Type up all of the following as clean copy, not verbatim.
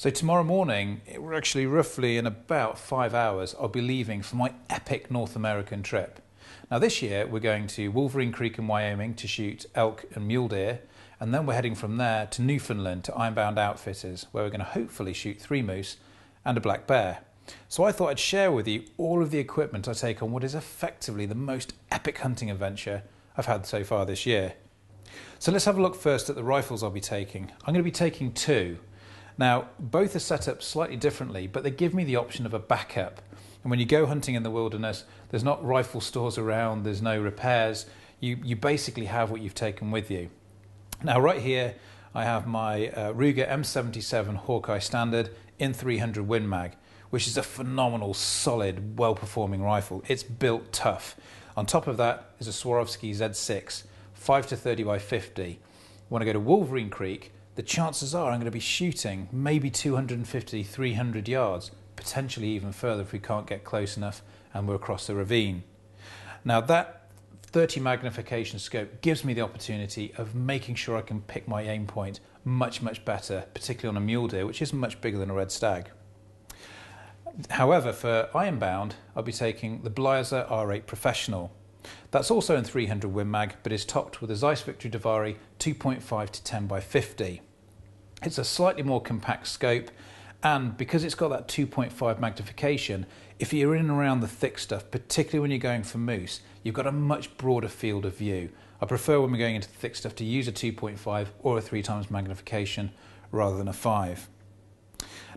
So tomorrow morning, we're actually roughly in about 5 hours, I'll be leaving for my epic North American trip. Now this year we're going to Wolverine Creek in Wyoming to shoot elk and mule deer, and then we're heading from there to Newfoundland to Ironbound Outfitters, where we're going to hopefully shoot 3 moose and a black bear. So I thought I'd share with you all of the equipment I take on what is effectively the most epic hunting adventure I've had so far this year. So let's have a look first at the rifles I'll be taking. I'm going to be taking 2. Now, both are set up slightly differently, but they give me the option of a backup. And when you go hunting in the wilderness, there's not rifle stores around, there's no repairs. You basically have what you've taken with you. Now, right here, I have my Ruger M77 Hawkeye Standard in 300 Win Mag, which is a phenomenal, solid, well-performing rifle. It's built tough. On top of that is a Swarovski Z6, 5-30x50. When I go to Wolverine Creek, the chances are I'm going to be shooting maybe 250, 300 yards, potentially even further if we can't get close enough and we're across the ravine. Now that 30 magnification scope gives me the opportunity of making sure I can pick my aim point much, much better, particularly on a mule deer, which is much bigger than a red stag. However, for Ironbound, I'll be taking the Blaser R8 Professional. That's also in 300 Win Mag, but is topped with a Zeiss Victory Davari 2.5 to 10x50. It's a slightly more compact scope, and because it's got that 2.5 magnification, if you're in and around the thick stuff, particularly when you're going for moose, you've got a much broader field of view. I prefer when we're going into the thick stuff to use a 2.5 or a 3x magnification rather than a 5.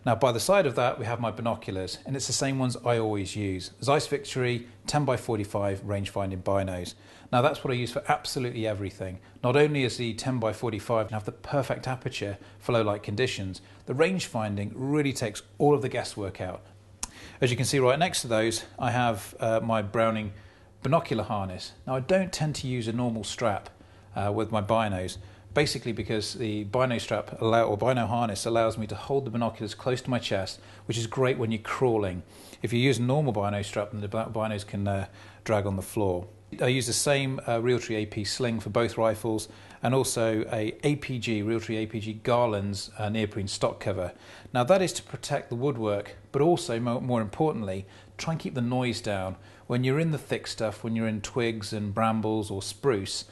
Now by the side of that we have my binoculars, and it's the same ones I always use. Zeiss Victory 10x45 range-finding binos. Now that's what I use for absolutely everything. Not only is the 10x45 have the perfect aperture for low light conditions, the range-finding really takes all of the guesswork out. As you can see right next to those, I have my Browning binocular harness. Now I don't tend to use a normal strap with my binos, basically because the bino strap or bino harness allows me to hold the binoculars close to my chest, which is great when you're crawling. If you use a normal bino strap, then the binos can drag on the floor. I use the same Realtree AP Sling for both rifles, and also a Realtree APG Garlands Neoprene stock cover. Now that is to protect the woodwork, but also more importantly, try and keep the noise down. When you're in the thick stuff, when you're in twigs and brambles or spruce,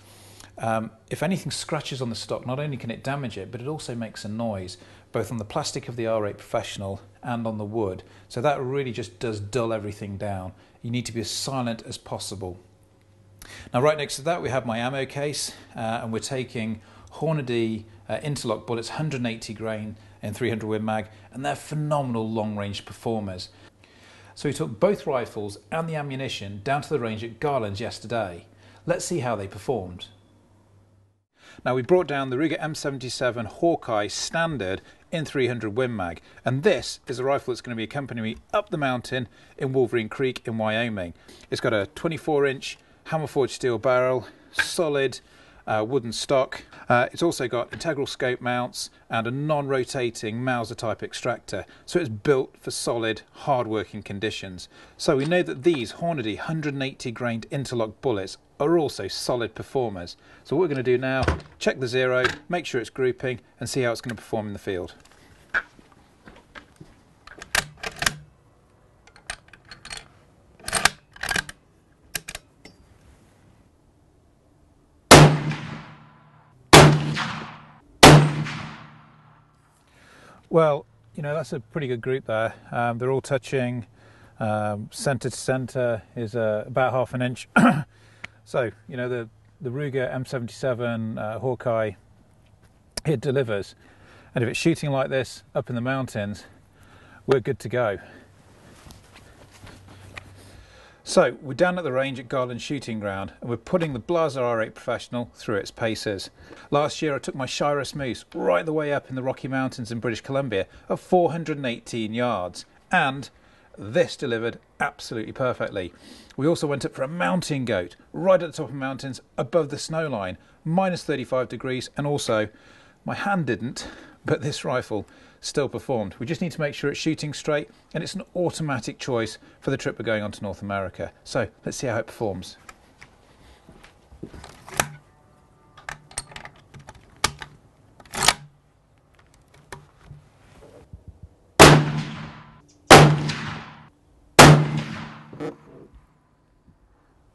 if anything scratches on the stock, not only can it damage it, but it also makes a noise, both on the plastic of the R8 Professional and on the wood. So that really just does dull everything down. You need to be as silent as possible. Now right next to that we have my ammo case, and we're taking Hornady interlock bullets, 180 grain in 300 Win Mag, and they're phenomenal long-range performers. So we took both rifles and the ammunition down to the range at Garlands yesterday. Let's see how they performed. Now we brought down the Ruger M77 Hawkeye Standard in 300 Win Mag, and this is a rifle that's going to be accompanying me up the mountain in Wolverine Creek in Wyoming. It's got a 24-inch hammer-forged steel barrel, solid wooden stock. It's also got integral scope mounts and a non-rotating Mauser type extractor, so it's built for solid, hard-working conditions. So we know that these Hornady 180 grained interlock bullets are also solid performers. So what we're going to do now, check the zero, make sure it's grouping, and see how it's going to perform in the field. Well, you know, that's a pretty good group there. They're all touching. Centre to centre is about ½ an inch. So, you know, the Ruger M77 Hawkeye, it delivers. And if it's shooting like this up in the mountains, we're good to go. So we're down at the range at Garlands Shooting Ground, and we're putting the Blaser R8 Professional through its paces. Last year I took my Shiras Moose right the way up in the Rocky Mountains in British Columbia at 418 yards, and this delivered absolutely perfectly. We also went up for a mountain goat right at the top of the mountains above the snow line, minus 35 degrees, and also my hand didn't, but this rifle still performed. We just need to make sure it's shooting straight, and it's an automatic choice for the trip we're going on to North America. So let's see how it performs.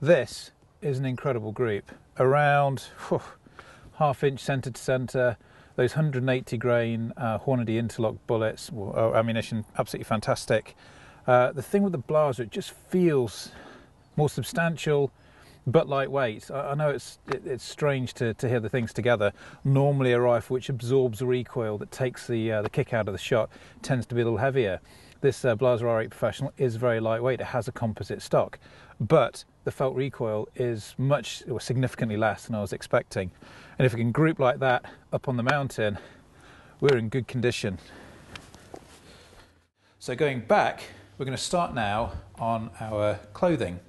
This is an incredible group. Around half-inch centre to centre, those 180 grain Hornady interlock bullets, or ammunition, absolutely fantastic. The thing with the blaster, it just feels more substantial but lightweight. I know it's strange to hear the things together. Normally a rifle which absorbs recoil, that takes the kick out of the shot, tends to be a little heavier. This Blaser R8 Professional is very lightweight. It has a composite stock, but the felt recoil is significantly less than I was expecting. And if we can group like that up on the mountain, we're in good condition. So going back, we're going to start now on our clothing.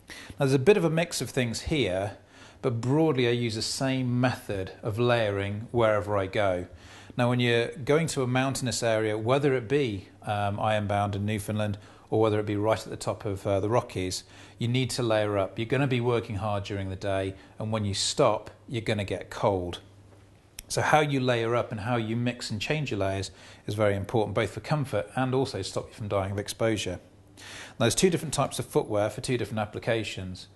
Now there's a bit of a mix of things here, but broadly I use the same method of layering wherever I go. Now when you're going to a mountainous area, whether it be ironbound in Newfoundland or whether it be right at the top of the Rockies, you need to layer up. You're going to be working hard during the day, and when you stop, you're going to get cold. So how you layer up and how you mix and change your layers is very important, both for comfort and also stop you from dying of exposure. Now, there's two different types of footwear for two different applications.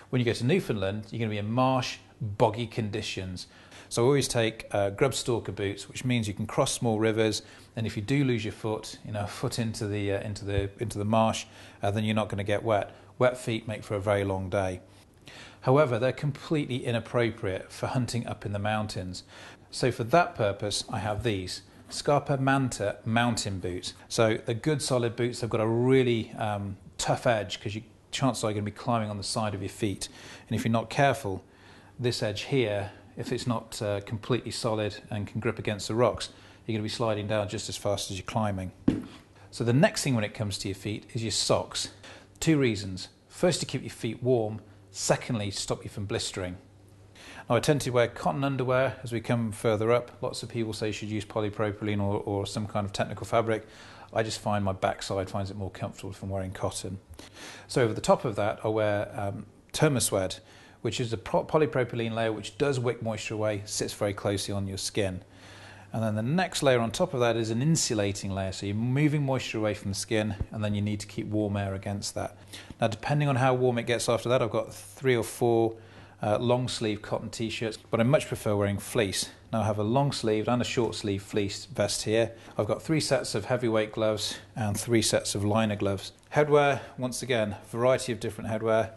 When you go to Newfoundland, you're going to be in marsh, boggy conditions. So I always take Grubbs Stalker boots, which means you can cross small rivers, and if you do lose your foot, a foot into the marsh, then you're not going to get wet. Wet feet make for a very long day. However, they're completely inappropriate for hunting up in the mountains. So for that purpose, I have these Scarpa Manta mountain boots. So they're good solid boots. They've got a really tough edge because chances are you're going to be climbing on the side of your feet. And if you're not careful, this edge here, if it's not completely solid and can grip against the rocks, you're going to be sliding down just as fast as you're climbing. So the next thing when it comes to your feet is your socks. Two reasons. First, to keep your feet warm. Secondly, to stop you from blistering. Now, I tend to wear cotton underwear as we come further up. Lots of people say you should use polypropylene or some kind of technical fabric. I just find my backside finds it more comfortable from wearing cotton. So over the top of that, I wear Thermoswed, which is a polypropylene layer which does wick moisture away, sits very closely on your skin. And then the next layer on top of that is an insulating layer, so you're moving moisture away from the skin, and then you need to keep warm air against that. Now, depending on how warm it gets after that, I've got 3 or 4 long sleeve cotton t-shirts, but I much prefer wearing fleece. Now I have a long sleeved and a short sleeve fleece vest here. I've got 3 sets of heavyweight gloves and 3 sets of liner gloves. Headwear, once again, variety of different headwear.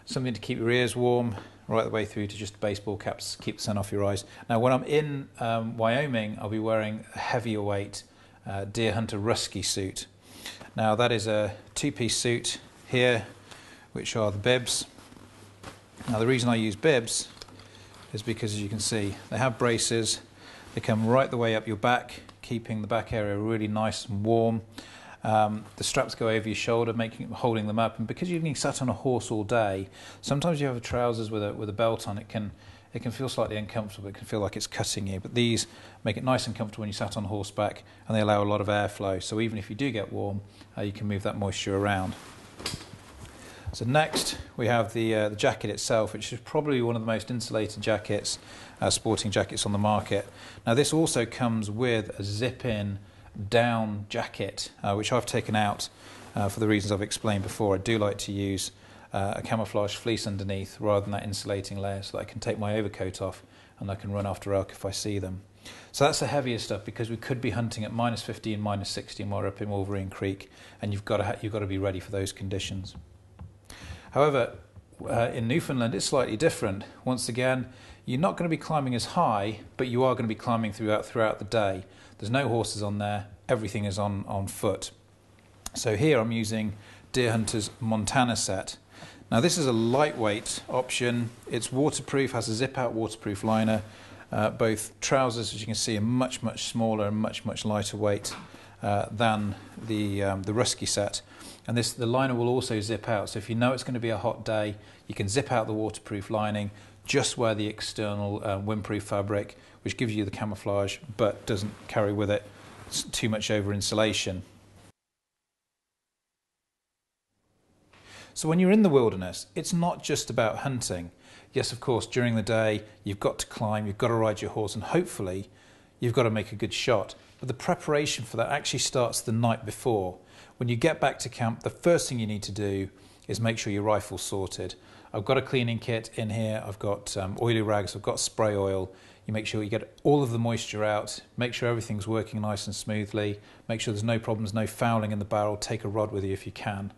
Something to keep your ears warm, right the way through to just baseball caps, keep the sun off your eyes. Now when I'm in Wyoming, I'll be wearing a heavier weight deer hunter rusky suit. Now that is a 2-piece suit here, which are the bibs. Now the reason I use bibs is because, as you can see, they have braces. They come right the way up your back, keeping the back area really nice and warm. The straps go over your shoulder, holding them up, and because you're being sat on a horse all day, sometimes you have trousers with a belt on. It can feel slightly uncomfortable. It can feel like it's cutting you, but these make it nice and comfortable when you sat on horseback, and they allow a lot of airflow. So even if you do get warm, you can move that moisture around. So next we have the jacket itself, which is probably one of the most insulated jackets, sporting jackets on the market. Now this also comes with a zip-in down jacket, which I've taken out for the reasons I've explained before. I do like to use a camouflage fleece underneath rather than that insulating layer, so that I can take my overcoat off and I can run after elk if I see them. So that's the heavier stuff, because we could be hunting at -50 and -60 while we're up in Wolverine Creek, and you've got to be ready for those conditions. However, in Newfoundland it's slightly different. Once again, you're not going to be climbing as high, but you are going to be climbing throughout the day. There's no horses on there, everything is on foot. So here I'm using Deer Hunter's Montana set. Now this is a lightweight option. It's waterproof, has a zip-out waterproof liner. Both trousers, as you can see, are much smaller and much lighter weight than the Rusky set. And the liner will also zip out, so if you know it's going to be a hot day, you can zip out the waterproof lining, just wear the external windproof fabric, which gives you the camouflage but doesn't carry with it too much over insulation. So when you're in the wilderness, it's not just about hunting. Yes, of course, during the day you've got to climb, you've got to ride your horse, and hopefully you've got to make a good shot. But the preparation for that actually starts the night before. When you get back to camp, the first thing you need to do is make sure your rifle's sorted. I've got a cleaning kit in here, I've got oily rags, I've got spray oil. You make sure you get all of the moisture out, make sure everything's working nice and smoothly, make sure there's no problems, no fouling in the barrel, take a rod with you if you can.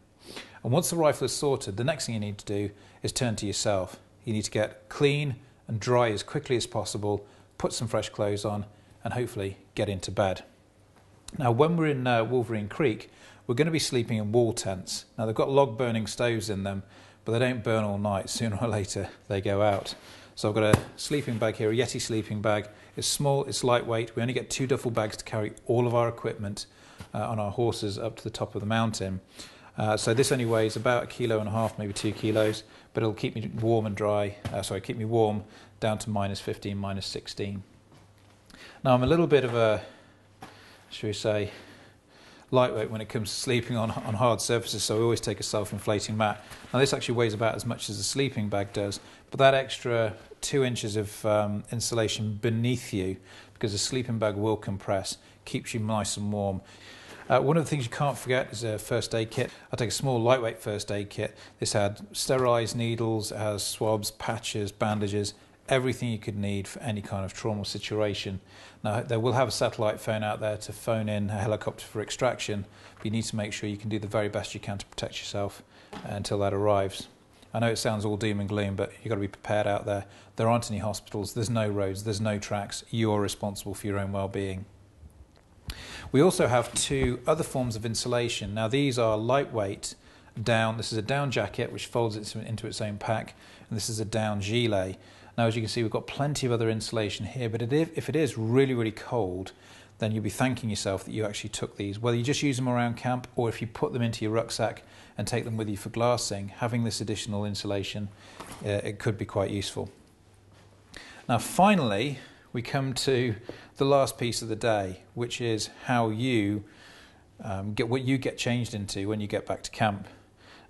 And once the rifle is sorted, the next thing you need to do is turn to yourself. You need to get clean and dry as quickly as possible, put some fresh clothes on, and hopefully get into bed. Now, when we're in Wolverine Creek, we're going to be sleeping in wall tents. Now, they've got log burning stoves in them, but they don't burn all night. Sooner or later, they go out. So I've got a sleeping bag here, a Yeti sleeping bag. It's small, it's lightweight. We only get 2 duffel bags to carry all of our equipment on our horses up to the top of the mountain. So this only weighs about 1.5 kilos, maybe 2 kilos, but it'll keep me warm and dry. Keep me warm down to -15, -16. Now I'm a little bit of a, shall we say, lightweight when it comes to sleeping on hard surfaces, so I always take a self-inflating mat. Now this actually weighs about as much as a sleeping bag does, but that extra 2 inches of insulation beneath you, because the sleeping bag will compress, keeps you nice and warm. One of the things you can't forget is a first aid kit. I take a small lightweight first aid kit. This had sterilised needles, it has swabs, patches, bandages, everything you could need for any kind of trauma situation. Now, they will have a satellite phone out there to phone in a helicopter for extraction, but you need to make sure you can do the very best you can to protect yourself until that arrives. I know it sounds all doom and gloom, but you've got to be prepared out there. There aren't any hospitals, there's no roads, there's no tracks. You are responsible for your own well-being. We also have 2 other forms of insulation. Now, these are lightweight down. This is a down jacket which folds into its own pack, and this is a down gilet. Now, as you can see, we've got plenty of other insulation here, but if it is really, really cold, then you'll be thanking yourself that you actually took these. Whether you just use them around camp or if you put them into your rucksack and take them with you for glassing, having this additional insulation, it could be quite useful. Now, finally, we come to the last piece of the day, which is how you get changed into when you get back to camp.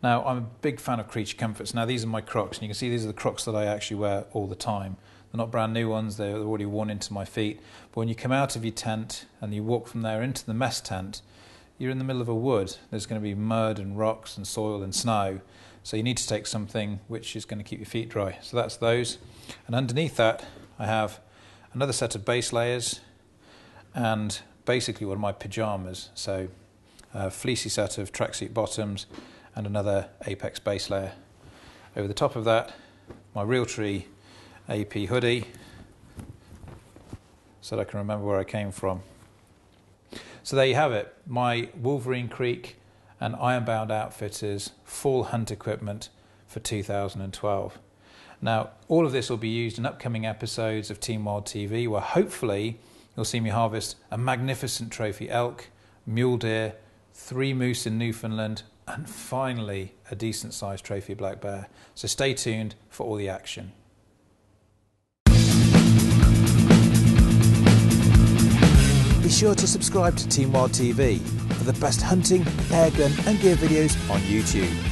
Now, I'm a big fan of Creature Comforts. Now, these are my Crocs, and you can see these are the Crocs that I actually wear all the time. They're not brand new ones, they're already worn into my feet. But when you come out of your tent and you walk from there into the mess tent, you're in the middle of a wood. There's going to be mud and rocks and soil and snow. So you need to take something which is going to keep your feet dry. So that's those. And underneath that, I have another set of base layers and basically one of my pyjamas. So a fleecy set of tracksuit bottoms and another Apex base layer. Over the top of that, my Realtree AP hoodie, so that I can remember where I came from. So there you have it, my Wolverine Creek and Ironbound Outfitters full hunt equipment for 2012. Now, all of this will be used in upcoming episodes of Team Wild TV, where hopefully you'll see me harvest a magnificent trophy elk, mule deer, 3 moose in Newfoundland, and finally a decent sized trophy black bear. So stay tuned for all the action. Be sure to subscribe to Team Wild TV for the best hunting, airgun and gear videos on YouTube.